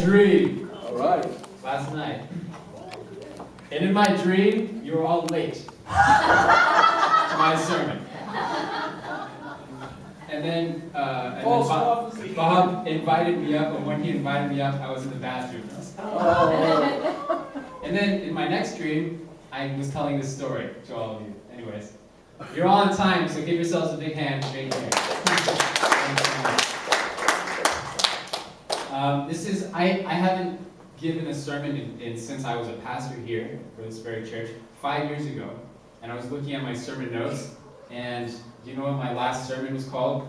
dream All right. last night. And in my dream, you were all late to my sermon. And then False prophecy. Bob invited me up, and when he invited me up, I was in the bathroom. Oh. And then in my next dream, I was telling this story to all of you. Anyways, you're all on time, so give yourselves a big hand. Big hand. I haven't given a sermon since I was a pastor here for this very church 5 years ago. And I was looking at my sermon notes, and do you know what my last sermon was called?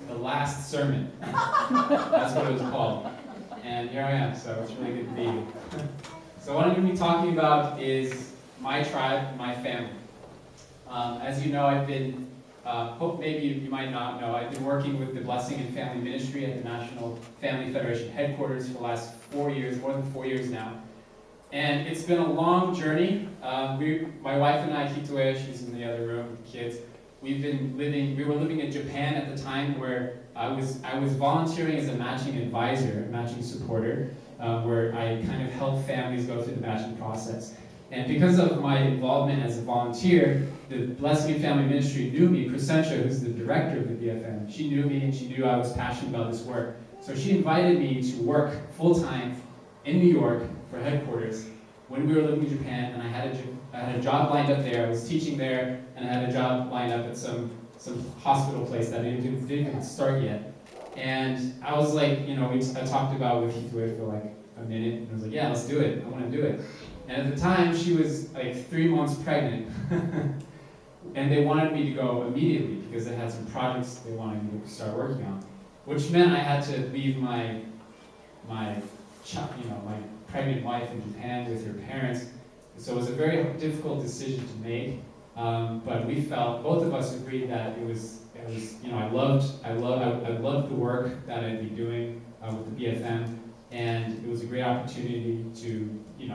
The Last Sermon. That's what it was called. And here I am, so it's really good to be here. So what I'm going to be talking about is my tribe, my family. As you know, I've been, maybe you might not know, I've been working with the Blessing and Family Ministry at the National Family Federation headquarters for the last 4 years, more than 4 years now. And it's been a long journey. My wife and I, Hitoe, she's in the other room with the kids, we were living in Japan at the time, where I was volunteering as a matching advisor, a matching supporter, where I kind of help families go through the matching process. And because of my involvement as a volunteer, the Blessing and Family Ministry knew me. Crescentia, who's the director of the BFM, she knew me and she knew I was passionate about this work. So she invited me to work full-time in New York for headquarters when we were living in Japan, and I had a job lined up there. I was teaching there, and I had a job lined up at some hospital place that didn't even start yet. And I was like, I talked about with Hitoe for like a minute, and I was like, yeah, let's do it. I want to do it. And at the time, she was like 3 months pregnant, and they wanted me to go immediately because they had some projects they wanted me to start working on, which meant I had to leave my pregnant wife in Japan with her parents. So it was a very difficult decision to make, but we felt, both of us agreed that it was I loved the work that I'd be doing with the BFM, and it was a great opportunity to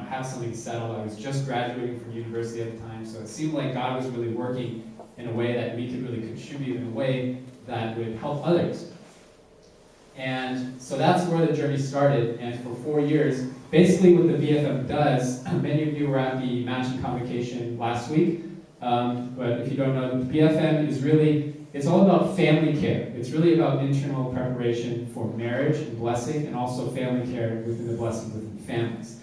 have something settled. I was just graduating from university at the time, so it seemed like God was really working in a way that we could really contribute in a way that would help others. And so that's where the journey started, and for 4 years, basically what the BFM does, many of you were at the matching convocation last week, but if you don't know, the BFM is really, it's all about family care. It's really about internal preparation for marriage and blessing, and also family care within the blessing within families.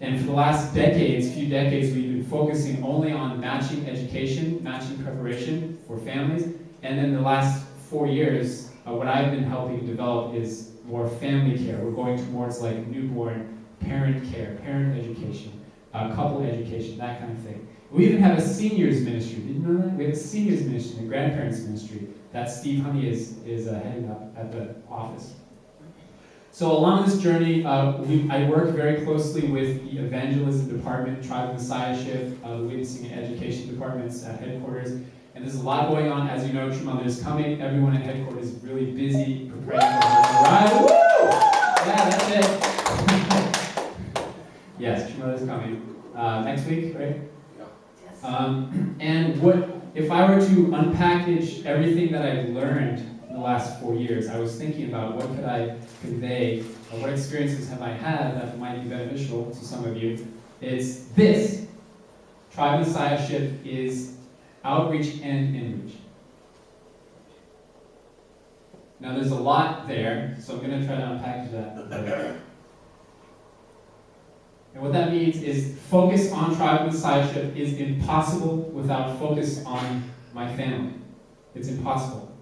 And for the last few decades, we've been focusing only on matching education, matching preparation for families, and then the last 4 years, what I've been helping develop is more family care. We're going towards like newborn parent care, parent education, couple education, that kind of thing. We even have a seniors ministry. Did you know that? We have a seniors ministry, a grandparents ministry that Steve Honey is heading up at the office. So along this journey, I work very closely with the evangelism department, tribe messiahship, the witnessing and education departments at headquarters. And there's a lot going on. As you know, True Mother is coming. Everyone at headquarters is really busy preparing for her arrival. Woo! Yeah, that's it. Yes, True Mother is coming. Next week, right? And if I were to unpackage everything that I've learned in the last 4 years, I was thinking about what could I convey, or what experiences have I had that might be beneficial to some of you. It's this. Tribe messiahship is outreach and inreach. Now there's a lot there, so I'm going to try to unpackage that. And what that means is focus on tribe messiahship is impossible without focus on my family. It's impossible.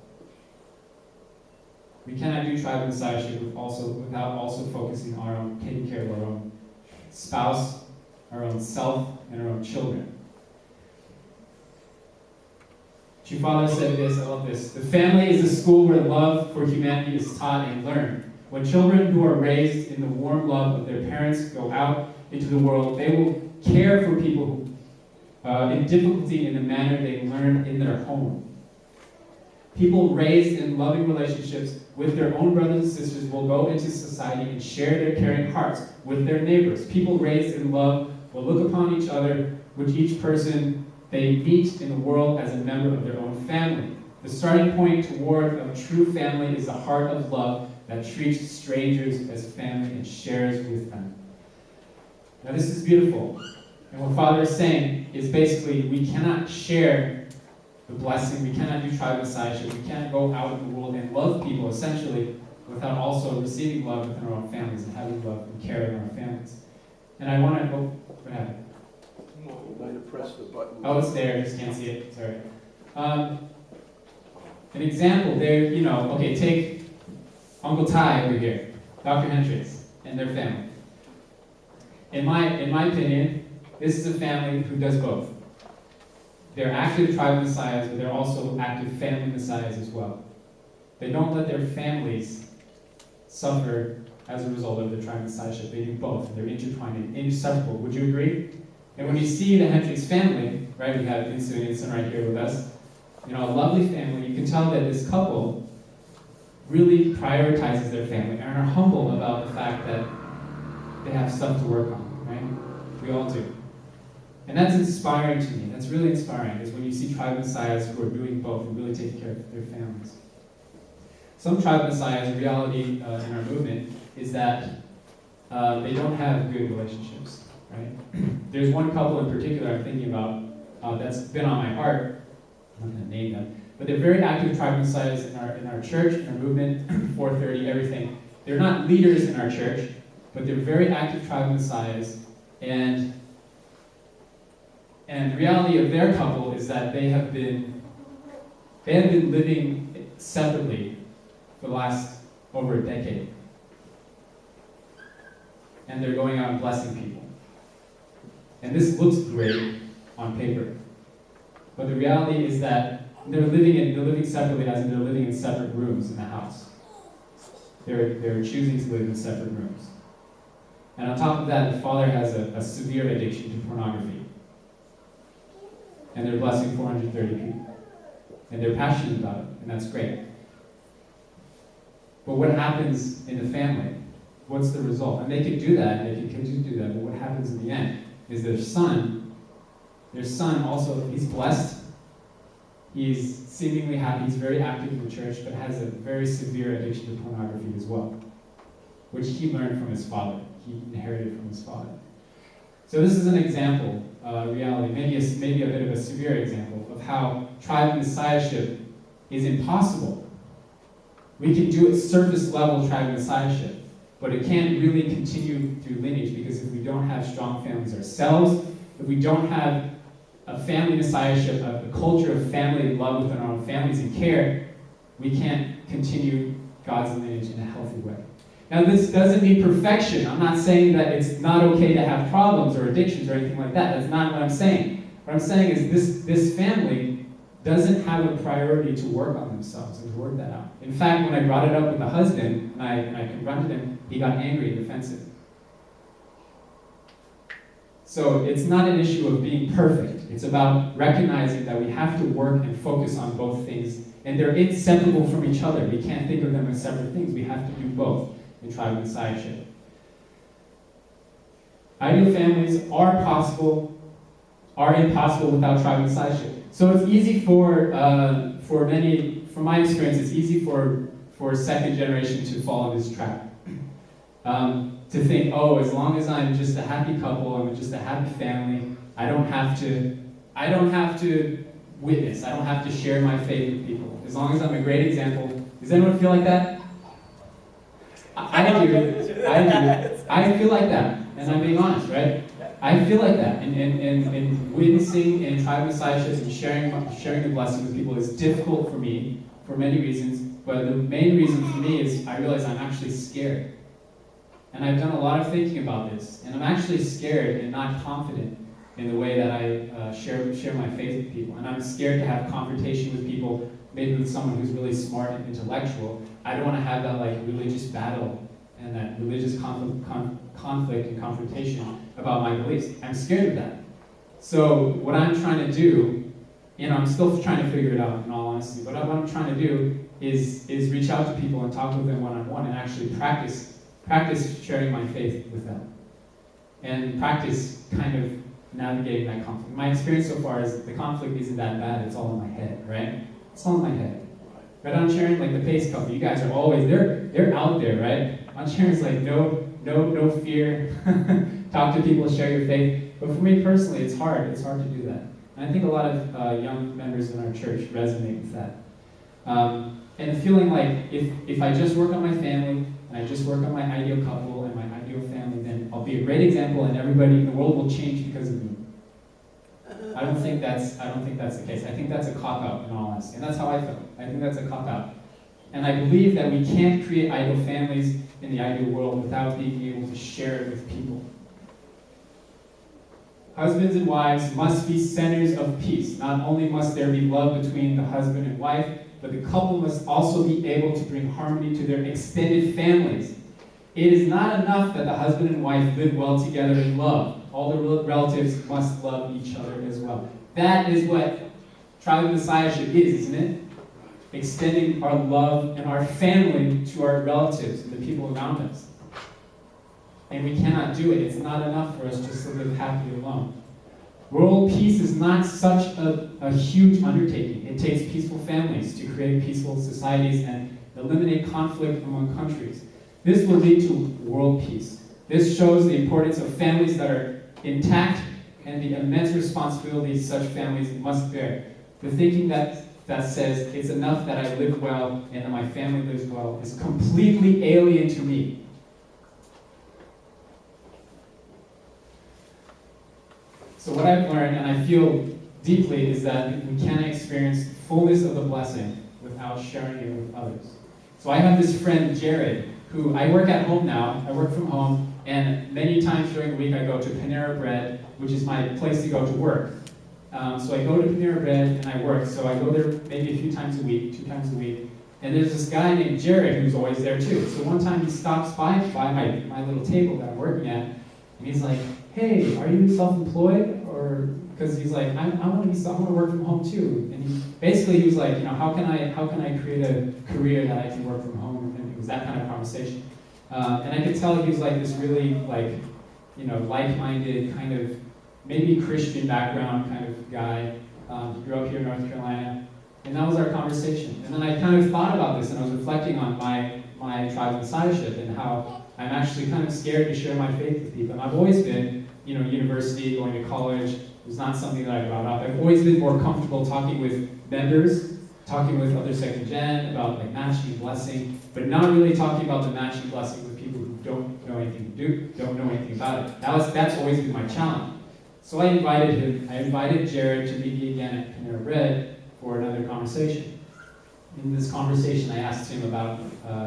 We cannot do tribe messiahship without also focusing on taking care of our own spouse, our own self, and our own children. Chief Father said this, I love this. The family is a school where love for humanity is taught and learned. When children who are raised in the warm love of their parents go out into the world, they will care for people in difficulty in the manner they learn in their home. People raised in loving relationships with their own brothers and sisters will go into society and share their caring hearts with their neighbors. People raised in love will look upon each other, which each person they meet in the world as a member of their own family. The starting point toward a true family is the heart of love that treats strangers as family and shares with them. Now this is beautiful. And what Father is saying is basically we cannot share the blessing, we cannot do tribal messiahship, we can't go out in the world and love people essentially without also receiving love within our own families and having love and care in our families. And I want to, what happened? You might have pressed the button. Oh, it's there, I just can't see it, sorry. An example there, okay, take Uncle Ty over here, Dr. Hendricks, and their family. In my opinion, this is a family who does both. They're active tribal messiahs, but they're also active family messiahs as well. They don't let their families suffer as a result of their tribal messiahship. They do both. They're intertwined and inseparable. Would you agree? And when you see the Hendricks family, right, we have Inson right here with us, a lovely family, you can tell that this couple really prioritizes their family and are humble about the fact that they have stuff to work on, right? We all do. And that's inspiring to me. That's really inspiring, is when you see tribal messiahs who are doing both and really taking care of their families. Some tribal messiahs, the reality in our movement is that they don't have good relationships, right? There's one couple in particular I'm thinking about that's been on my heart. I'm not going to name them, but they're very active tribal messiahs in our church, in our movement, 430, everything. They're not leaders in our church, but they're very active tribal messiahs, and the reality of their couple is that they have been living separately for the last over a decade. And they're going out and blessing people. And this looks great on paper. But the reality is that they're living separately, as in they're living in separate rooms in the house. They're choosing to live in separate rooms. And on top of that, the father has a severe addiction to pornography. And they're blessing 430 people. And they're passionate about it, and that's great. But what happens in the family? What's the result? And they can do that, and they can continue to do that, but what happens in the end is their son also, he's blessed. He's seemingly happy, he's very active in the church, but has a very severe addiction to pornography as well, which he learned from his father. He inherited from his father. So this is an example, reality, maybe a bit of a severe example of how tribal messiahship is impossible. We can do it surface level tribal messiahship, but it can't really continue through lineage, because if we don't have strong families ourselves, if we don't have a family messiahship, a culture of family love within our own families and care, we can't continue God's lineage in a healthy way. Now, this doesn't mean perfection. I'm not saying that it's not okay to have problems or addictions or anything like that. That's not what I'm saying. What I'm saying is this family doesn't have a priority to work on themselves and to work that out. In fact, when I brought it up with the husband and I confronted him, he got angry and defensive. So it's not an issue of being perfect. It's about recognizing that we have to work and focus on both things, and they're inseparable from each other. We can't think of them as separate things. We have to do both in tribal messiahship. Ideal families are impossible without tribal messiahship. So it's easy for many, from my experience, it's easy for second generation to fall in this trap. To think, oh, as long as I'm just a happy couple, I'm just a happy family, I don't have to witness, I don't have to share my faith with people. As long as I'm a great example. Does anyone feel like that? I do. I feel like that, and I'm being honest, right? I feel like that, and witnessing and tribal messiahship and sharing the blessing with people is difficult for me for many reasons, but the main reason for me is I realize I'm actually scared. And I've done a lot of thinking about this, and I'm actually scared and not confident in the way that I share my faith with people. And I'm scared to have confrontation with people, maybe with someone who's really smart and intellectual. I don't want to have that religious battle and that religious conflict and confrontation about my beliefs. I'm scared of that. So what I'm trying to do, I'm still trying to figure it out in all honesty, but what I'm trying to do is reach out to people and talk with them one-on-one and actually practice sharing my faith with them, and practice kind of navigating that conflict. My experience so far is the conflict isn't that bad, it's all in my head, right? It's all in my head. Right, Aunt Sharon? Like the Pace couple, you guys are always, they're out there, right? Aunt Sharon's like, no fear. Talk to people, share your faith. But for me personally, it's hard to do that. And I think a lot of young members in our church resonate with that. And feeling like if I just work on my family, and I just work on my ideal couple and my ideal family, then I'll be a great example and everybody in the world will change because of me. I don't think that's the case. I think that's a cop-out, in all honesty. And that's how I felt. I think that's a cop-out. And I believe that we can't create ideal families in the ideal world without being able to share it with people. Husbands and wives must be centers of peace. Not only must there be love between the husband and wife, but the couple must also be able to bring harmony to their extended families. It is not enough that the husband and wife live well together in love. All the relatives must love each other as well. That is what Tribe of Messiahship is, isn't it? Extending our love and our family to our relatives and the people around us. And we cannot do it. It's not enough for us just to live happily alone. World peace is not such a huge undertaking. It takes peaceful families to create peaceful societies and eliminate conflict among countries. This will lead to world peace. This shows the importance of families that are intact and the immense responsibilities such families must bear. The thinking that says it's enough that I live well and that my family lives well is completely alien to me. So what I've learned, and I feel deeply, is that we cannot experience the fullness of the blessing without sharing it with others. So I have this friend, Jared, who I work at home now. I work from home, and many times during the week I go to Panera Bread, which is my place to go to work. So I go to Panera Bread and I work. So I go there maybe a few times a week, 2 times a week. And there's this guy named Jared who's always there too. So one time he stops by my little table that I'm working at, and he's like, "Hey, are you self-employed?" Or because he's like, I want to work from home too. And he was like, how can I create a career that I can work from home? And it was that kind of conversation. And I could tell he was like this really like-minded kind of maybe Christian background kind of guy. He grew up here in North Carolina, and that was our conversation. And then I kind of thought about this, and I was reflecting on my tribe of Messiahship and how I'm actually kind of scared to share my faith with people. And I've always been, university, going to college, was not something that I brought up. I've always been more comfortable talking with members, talking with other second gen about like matching blessing, but not really talking about the matching blessing with people who don't know anything about it. That's always been my challenge. So I invited Jared to meet me again at Panera Bread for another conversation. In this conversation, I asked him about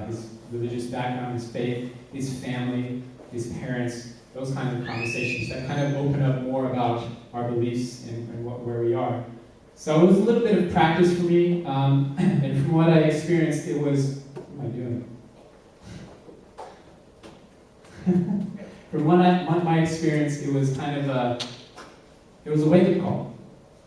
his religious background, his faith, his family, his parents, those kinds of conversations that kind of open up more about our beliefs and where we are. So it was a little bit of practice for me, and from what I experienced, it was, what am I doing? From my experience, it was kind of it was a wake-up call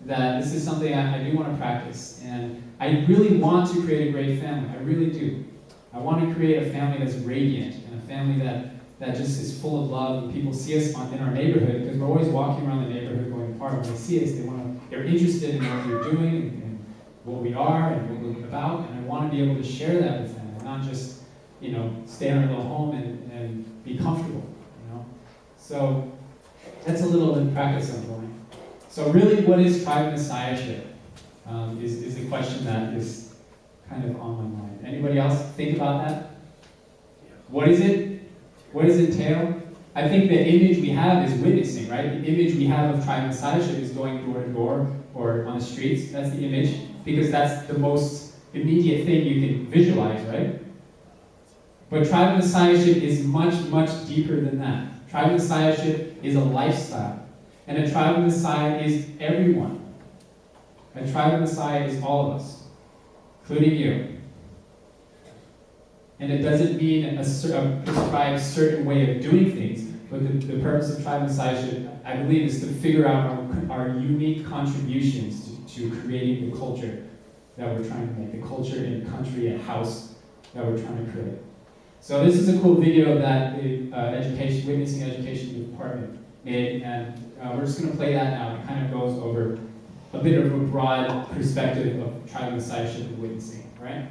that this is something I do want to practice, and I really want to create a great family. I really do. I want to create a family that's radiant and a family that just is full of love, and people see us in our neighborhood, because we're always walking around the neighborhood going apart. When they see us, they're interested in what we're doing and what we are and what we're about, and I want to be able to share that with them, and not just stay in our little home and be comfortable. So that's a little in practice I'm going. So really, what is tribe messiahship? Is the question that is kind of on my mind. Anybody else think about that? What is it? What does it entail? I think the image we have is witnessing, right? The image we have of tribe messiahship is going door to door or on the streets. That's the image, because that's the most immediate thing you can visualize, right? But tribe messiahship is much, much deeper than that. Tribe messiahship is a lifestyle. And a tribe of Messiah is everyone. A tribe of Messiah is all of us, including you. And it doesn't mean a prescribed certain way of doing things, but the purpose of tribe messiahship, I believe, is to figure out our unique contributions to creating the culture that we're trying to make, the culture and country and house that we're trying to create. So this is a cool video that the Witnessing Education Department made, and we're just going to play that now. It kind of goes over a bit of a broad perspective of tribe messiahship and witnessing, right?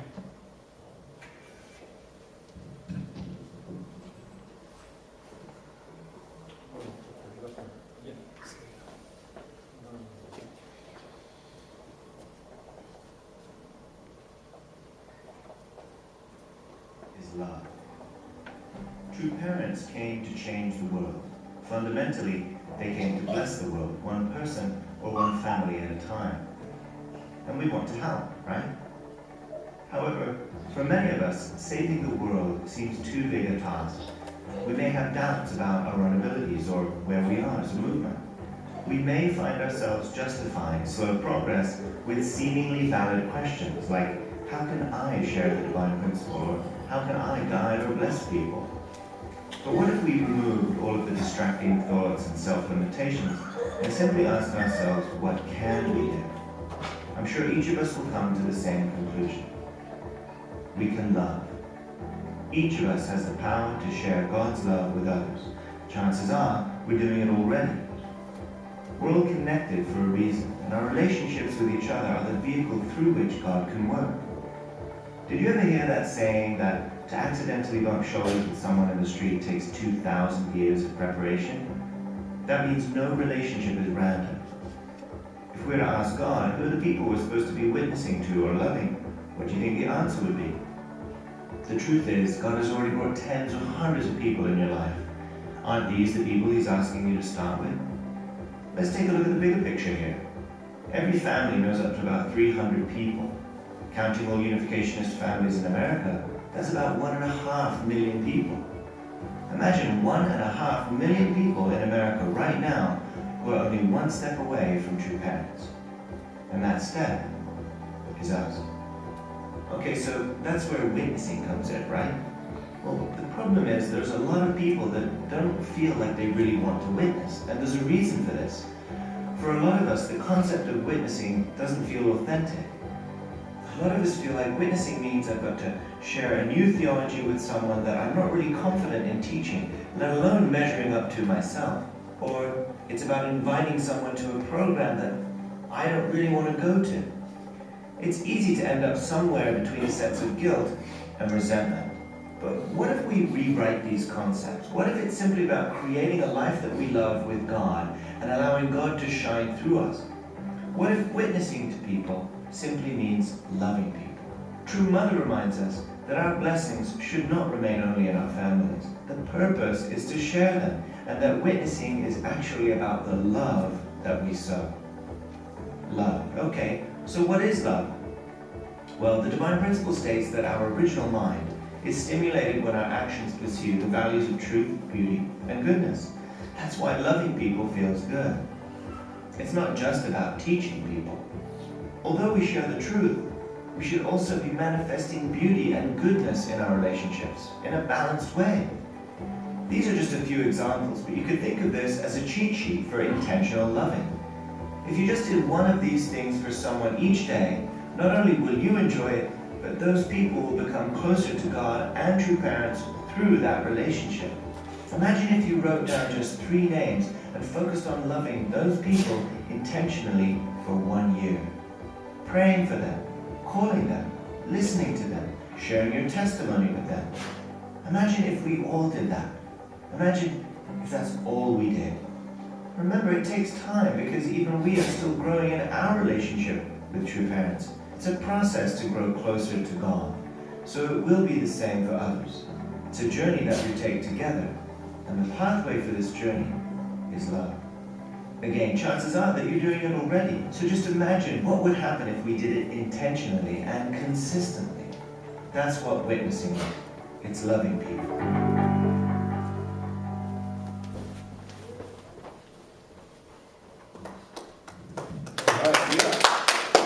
True parents came to change the world. Fundamentally, they came to bless the world, one person or one family at a time. And we want to help, right? However, for many of us, saving the world seems too big a task. We may have doubts about our own abilities or where we are as a movement. We may find ourselves justifying slow progress with seemingly valid questions like, how can I share the divine principle? Or how can I guide or bless people? But what if we removed all of the distracting thoughts and self-limitations and simply asked ourselves, what can we do? I'm sure each of us will come to the same conclusion. We can love. Each of us has the power to share God's love with others. Chances are, we're doing it already. We're all connected for a reason, and our relationships with each other are the vehicle through which God can work. Did you ever hear that saying that to accidentally bump shoulders with someone in the street takes 2,000 years of preparation? That means no relationship is random. If we were to ask God, who are the people we're supposed to be witnessing to or loving, what do you think the answer would be? The truth is, God has already brought tens or hundreds of people in your life. Aren't these the people He's asking you to start with? Let's take a look at the bigger picture here. Every family knows up to about 300 people. Counting all unificationist families in America, that's about 1.5 million people. Imagine 1.5 million people in America right now who are only one step away from true parents. And that step is us. Okay, so that's where witnessing comes in, right? Well, the problem is there's a lot of people that don't feel like they really want to witness, and there's a reason for this. For a lot of us, the concept of witnessing doesn't feel authentic. A lot of us feel like witnessing means I've got to share a new theology with someone that I'm not really confident in teaching, let alone measuring up to myself. Or it's about inviting someone to a program that I don't really want to go to. It's easy to end up somewhere between a sense of guilt and resentment. But what if we rewrite these concepts? What if it's simply about creating a life that we love with God and allowing God to shine through us? What if witnessing to people simply means loving people? True Mother reminds us that our blessings should not remain only in our families. The purpose is to share them, and that witnessing is actually about the love that we sow. Love. Okay, so what is love? Well, the divine principle states that our original mind is stimulated when our actions pursue the values of truth, beauty, and goodness. That's why loving people feels good. It's not just about teaching people. Although we share the truth, we should also be manifesting beauty and goodness in our relationships in a balanced way. These are just a few examples, but you could think of this as a cheat sheet for intentional loving. If you just did one of these things for someone each day, not only will you enjoy it, but those people will become closer to God and true parents through that relationship. Imagine if you wrote down just 3 names and focused on loving those people intentionally for 1 year. Praying for them, calling them, listening to them, sharing your testimony with them. Imagine if we all did that. Imagine if that's all we did. Remember, it takes time because even we are still growing in our relationship with true parents. It's a process to grow closer to God. So it will be the same for others. It's a journey that we take together. And the pathway for this journey is love. Again, chances are that you're doing it already. So just imagine what would happen if we did it intentionally and consistently. That's what witnessing is. It's loving people.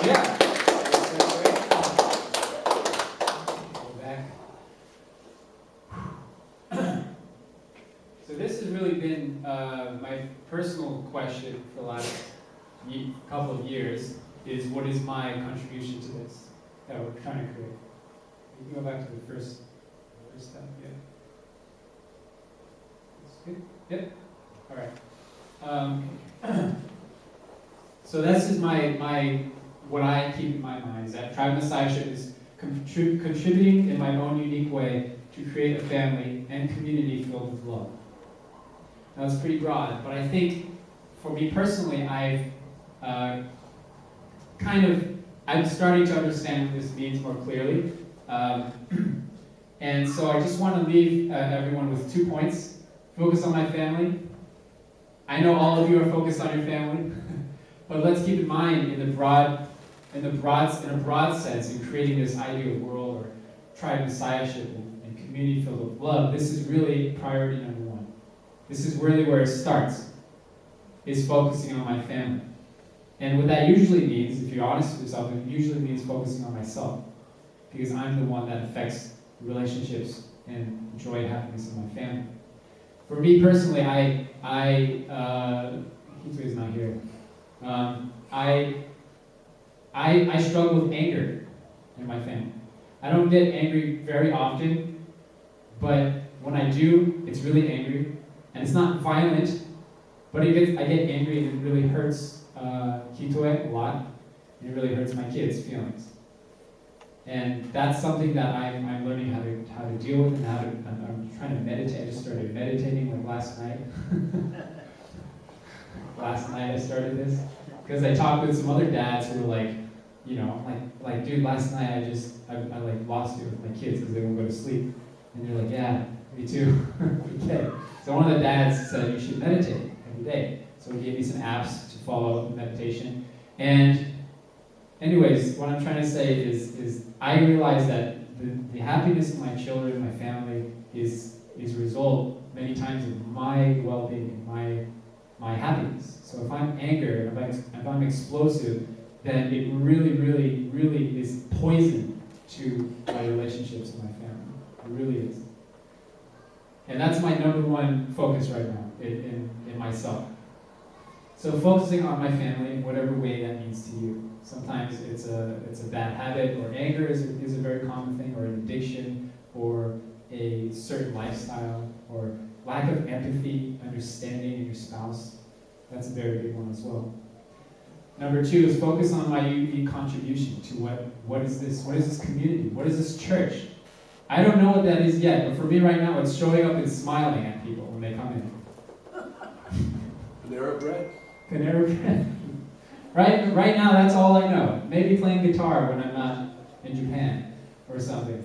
Yeah. Go back. So this has really been my personal question for the last couple of years, is what is my contribution to this that we're trying to create? You can go back to the first step, yeah. That's good? Yep. All right. So this is what I keep in my mind, is that tribe messiahship is contributing in my own unique way to create a family and community filled with love. Now it's pretty broad, but I think for me personally, I'm starting to understand what this means more clearly. And so I just want to leave everyone with 2 points. Focus on my family. I know all of you are focused on your family, but let's keep in mind in a broad sense, in creating this ideal world or tribe messiahship and community filled with love, this is really priority number 1. This is really where it starts, is focusing on my family. And what that usually means, if you're honest with yourself, it usually means focusing on myself, because I'm the one that affects relationships and joy and happiness in my family. For me personally, Hito's not here. I struggle with anger in my family. I don't get angry very often, but when I do, it's really angry, and it's not violent, but I get angry and it really hurts Hitoe a lot, and it really hurts my kids' feelings. And that's something that I'm learning how to deal with, and I'm trying to meditate. I just started meditating like last night. Last night I started this because I talked with some other dads who were like, you know, like dude, last night I like lost it with my kids because they won't go to sleep, and they're like, yeah, me too. Okay. So one of the dads said you should meditate every day. So he gave me some apps to follow meditation. And anyways, what I'm trying to say is I realize that the happiness of my children, my family, is a result many times of my well-being and my happiness. So if I'm angry, if I'm explosive, then it really, really, really is poison to my relationships with my family. It really is. And that's my number 1 focus right now in myself. So focusing on my family in whatever way that means to you. Sometimes it's a bad habit, or anger is a very common thing, or an addiction, or a certain lifestyle, or lack of empathy, understanding in your spouse. That's a very big one as well. Number 2 is focus on my unique contribution to what is this community? What is this church? I don't know what that is yet, but for me right now, it's showing up and smiling at people when they come in. Panera Bread? Panera Bread. Right now, that's all I know. Maybe playing guitar when I'm not in Japan or something.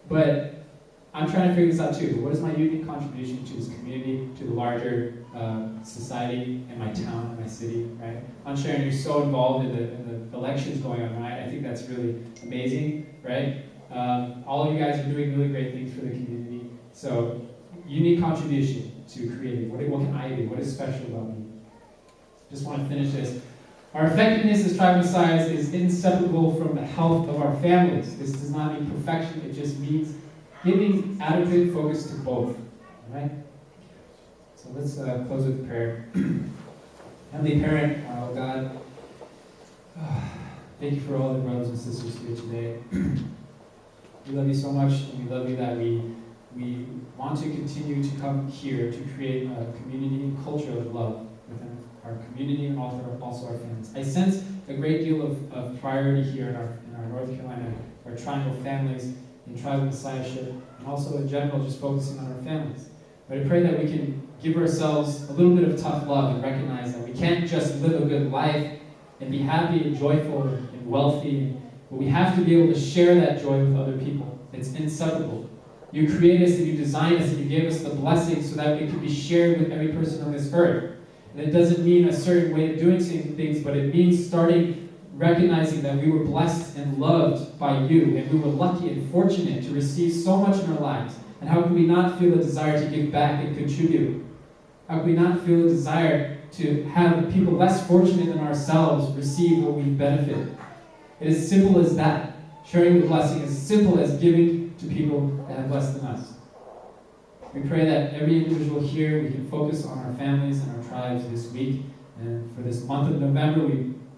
But I'm trying to figure this out too. What is my unique contribution to this community, to the larger society, and my town, and my city, right? Sharon, you're so involved in the elections going on, right? I think that's really amazing, right? All of you guys are doing really great things for the community. So, unique contribution to creating. What can I do? What is special about me? Just want to finish this. Our effectiveness as tribe messiahs is inseparable from the health of our families. This does not mean perfection. It just means giving adequate focus to both. All right? So let's close with prayer. Heavenly Parent, oh God, thank you for all the brothers and sisters here today. We love you so much, and we love you that we want to continue to come here to create a community and culture of love within our community and also our families. I sense a great deal of priority here in our North Carolina, our triangle families, in tribal messiahship, and also in general just focusing on our families. But I pray that we can give ourselves a little bit of tough love and recognize that we can't just live a good life and be happy and joyful and wealthy, but we have to be able to share that joy with other people. It's inseparable. You created us and you designed us and you gave us the blessing so that it can be shared with every person on this earth. And it doesn't mean a certain way of doing things, but it means recognizing that we were blessed and loved by you, and we were lucky and fortunate to receive so much in our lives. And how can we not feel a desire to give back and contribute? How can we not feel a desire to have people less fortunate than ourselves receive what we benefit? It is as simple as that. Sharing the blessing is as simple as giving to people that have less than us. We pray that every individual here, we can focus on our families and our tribes this week. And for this month of November,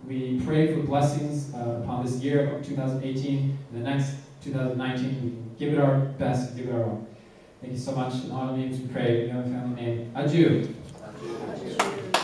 we pray for blessings upon this year of 2018 and the next 2019. We can give it our best and give it our all. Thank you so much. In all names we pray. In your family name. Adieu.